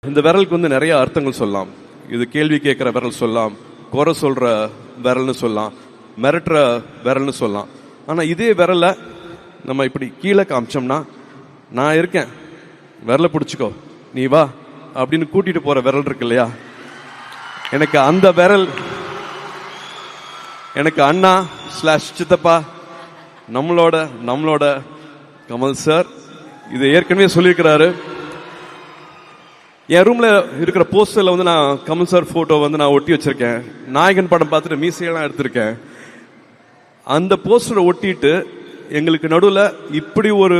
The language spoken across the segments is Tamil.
இந்த விரலுக்கு வந்து நிறைய அர்த்தங்கள் சொல்லலாம். இது கேள்வி கேட்கிற விரல் சொல்லலாம், குறை சொல்ற விரல்னு சொல்லலாம், மிரட்டுற விரல்னு சொல்லலாம். ஆனா இதே விரல நம்ம இப்படி கீழே காமிச்சோம்னா, நான் இருக்கேன், விரலை பிடிச்சிக்கோ, நீ வா அப்படின்னு கூட்டிட்டு போற விரல் இருக்கு இல்லையா, எனக்கு அந்த விரல், எனக்கு அண்ணா ஸ்லாஷ் சித்தப்பா, நம்மளோட கமல் சார் இது ஏற்கனவே சொல்லியிருக்கிறாரு. என் ரூம்ல இருக்கிற போஸ்டர்ல வந்து நான் கமல் சார் போட்டோ வந்து நான் ஒட்டி வச்சிருக்கேன். நாயகன் படம் பார்த்துட்டு மீசையெல்லாம் எடுத்திருக்கேன். அந்த போஸ்டரை ஒட்டிட்டு எங்களுக்கு நடுவில் இப்படி ஒரு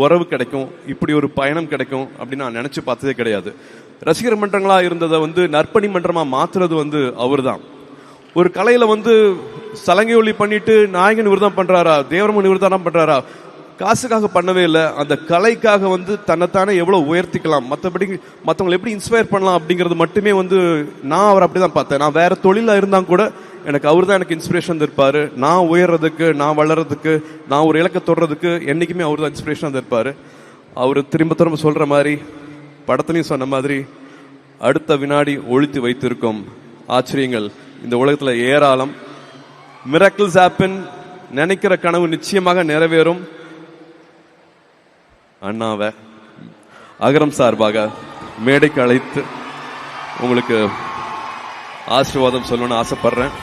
உறவு கிடைக்கும், இப்படி ஒரு பயணம் கிடைக்கும் அப்படின்னு நான் நினைச்சு பார்த்ததே கிடையாது. ரசிகர் மன்றங்களா இருந்ததை வந்து நற்பணி மன்றமா மாத்துறது வந்து அவர் தான். ஒரு கலையில வந்து சலங்கை ஒளி பண்ணிட்டு நாயகன் இவர் தான் பண்றாரா, தேவரமன் இவர் தான் பண்றாரா, காசுக்காக பண்ணவே இல்லை. அந்த கலைக்காக வந்து தன்னைத்தானே எவ்வளவு உயர்த்திக்கலாம், மற்றபடி மற்றவங்களை எப்படி இன்ஸ்பயர் பண்ணலாம் அப்படிங்கிறது மட்டுமே வந்து நான் அவர் அப்படிதான் பார்த்தேன். நான் வேற தொழிலா இருந்தா கூட எனக்கு அவர் தான் எனக்கு இன்ஸ்பிரேஷன் இருப்பாரு. நான் உயர்றதுக்கு, நான் வளர்றதுக்கு, நான் ஒரு இலக்கை தொடுறதுக்கு என்னைக்குமே அவர் தான் இன்ஸ்பிரேஷன் இருப்பாரு. அவர் திரும்ப சொல்ற மாதிரி, படத்துலையும் சொன்ன மாதிரி, அடுத்த வினாடி ஒழித்து வைத்திருக்கும் ஆச்சரியங்கள் இந்த உலகத்துல ஏராளம். Miracles happen. நினைக்கிற கனவு நிச்சயமாக நிறைவேறும். அண்ணாவை அகரம் சார்பாக மேடைக்கு அழைத்து உங்களுக்கு ஆசீர்வாதம் சொல்லணும்னு ஆசைப்படுறேன்.